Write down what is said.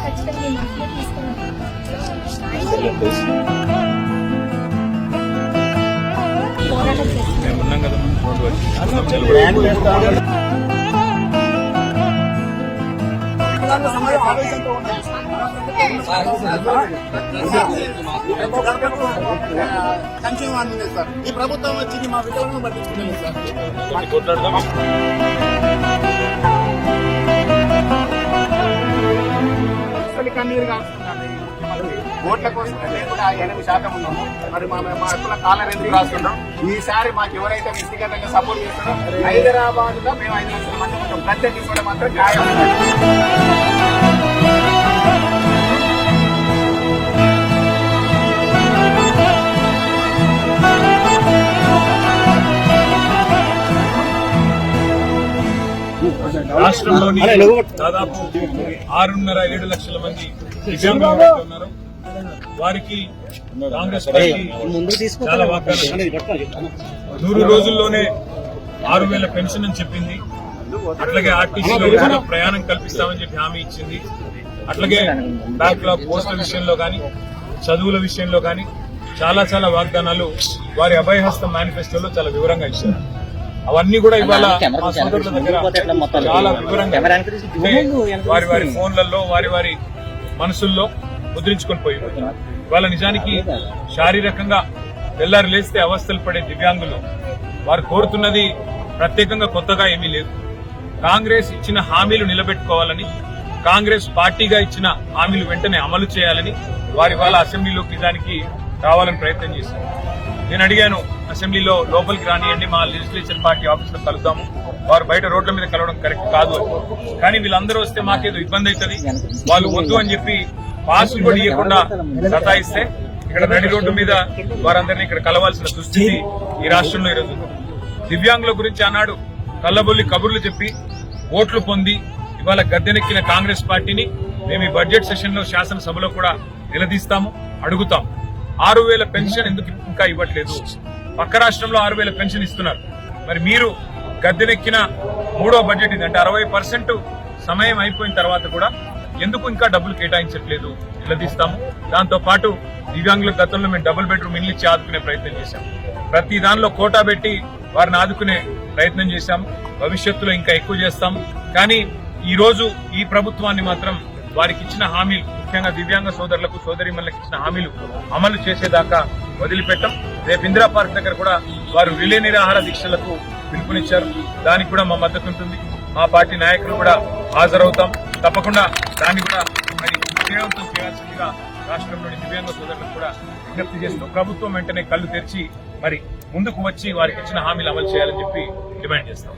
ఖచ్చితంగా మీ మనసులో తీసుకున్నాను. పోరాటం సంక్షేమాన్ని సార్ ఈ ప్రభుత్వం వచ్చింది మా వికలను పట్టించుకునేది సార్. కన్నీరు కాస్తున్నాను ఓట్ల కోసం లేకుండా 8% ఉన్నాము. మరి మా హక్కుల కాలర్ ఎందుకు రాస్తున్నాం? ఈసారి మాకు ఎవరైతే వ్యక్తిగతంగా సపోర్ట్ చేస్తున్నారో హైదరాబాద్ లో మేము 5 లక్షల మంది ఉంటాం. ప్రత్యేకించడం మాత్రం ఖాయం. రాష్ట్రంలోని దాదాపు 6.5-7 లక్షల మంది దివ్యాంగులు ఉన్నారు. వారికి కాంగ్రెస్ పార్టీ చాలా వాగ్దానం 100 రోజుల్లోనే 6,000 పెన్షన్ అని చెప్పింది. అట్లాగే ఆర్టీసీలో ప్రయాణం కల్పిస్తామని చెప్పి హామీ ఇచ్చింది. అట్లాగే బ్యాక్లాగ్ పోస్టుల విషయంలో కానీ చదువుల విషయంలో కానీ చాలా వాగ్దానాలు వారి అభయహస్తం మేనిఫెస్టోలో చాలా వివరంగా ఇచ్చారు. అవన్నీ కూడా ఇవాళ మా సోదరుల దగ్గర చాలా వివరంగా వారి ఫోన్లలో వారి మనసుల్లో ముద్రించుకొని పోయి ఇవాళ నిజానికి శారీరకంగా తెల్లారి లేస్తే అవస్థలు పడే దివ్యాంగులు వారు కోరుతున్నది ప్రత్యేకంగా కొత్తగా ఏమీ లేదు. కాంగ్రెస్ ఇచ్చిన హామీలు నిలబెట్టుకోవాలని, కాంగ్రెస్ పార్టీగా ఇచ్చిన హామీలు వెంటనే అమలు చేయాలని వారి వాళ్ళ అసెంబ్లీలోకి నిజానికి రావాలని ప్రయత్నం చేశారు. నేను అడిగాను, అసెంబ్లీలో లోపలికి రానియండి, మా లెజిస్లేచర్ పార్టీ ఆఫీసులో కలుద్దాము, వారు బయట రోడ్ల మీద కలవడం కరెక్ట్ కాదు అని. కానీ వీళ్ళందరూ వస్తే మాకేదో ఇబ్బంది అవుతుంది, వాళ్ళు వద్దు అని చెప్పి పాసులు కూడా ఇవ్వకుండా సతాయిస్తే ఇక్కడ నడి రోడ్డు మీద వారందరినీ ఇక్కడ కలవాల్సిన దుస్థితి ఈ రాష్ట్రంలో ఈరోజు. దివ్యాంగుల గురించి ఆనాడు కల్లబొల్లి కబుర్లు చెప్పి ఓట్లు పొంది ఇవాళ గద్దెనెక్కిన కాంగ్రెస్ పార్టీని మేము ఈ బడ్జెట్ సెషన్ లో శాసనసభలో కూడా నిలదీస్తాము, అడుగుతాం. 6,000 పెన్షన్ ఎందుకు ఇంకా ఇవ్వట్లేదు? పక్క రాష్ట్రంలో 6,000 పెన్షన్ ఇస్తున్నారు. మరి మీరు గద్దెనెక్కిన 3వ బడ్జెట్ ఇది, అంటే 60% సమయం అయిపోయిన తర్వాత కూడా ఎందుకు ఇంకా డబ్బులు కేటాయించట్లేదు? నిలదీస్తాము. దాంతో పాటు దివ్యాంగుల గతంలో మేము డబుల్ బెడ్రూమ్ ఇల్లు ఇచ్చి ఆదుకునే ప్రయత్నం చేశాం. ప్రతి దానిలో కోటా పెట్టి వారిని ఆదుకునే ప్రయత్నం చేశాము. భవిష్యత్తులో ఇంకా ఎక్కువ చేస్తాము. కానీ ఈ రోజు ఈ ప్రభుత్వాన్ని మాత్రం వారికి ఇచ్చిన హామీలు, ముఖ్యంగా దివ్యాంగ సోదరులకు సోదరీమణులకు ఇచ్చిన హామీలు అమలు చేసేదాకా వదిలిపెట్టం. రేపు ఇందిరా పార్క్ దగ్గర కూడా వారు రిలే నిరాహార దీక్షలకు పిలుపునిచ్చారు. దానికి కూడా మా మద్దతు ఉంటుంది. మా పార్టీ నాయకులు కూడా హాజరవుతాం. తప్పకుండా దాన్ని కూడా మరి విజయవంతం చేయాల్సిందిగా రాష్ట్రంలోని దివ్యాంగ సోదరులకు కూడా విజ్ఞప్తి చేస్తూ ప్రభుత్వం వెంటనే కళ్లు తెరిచి మరి ముందుకు వచ్చి వారికి ఇచ్చిన హామీలు అమలు చేయాలని చెప్పి డిమాండ్ చేస్తాం.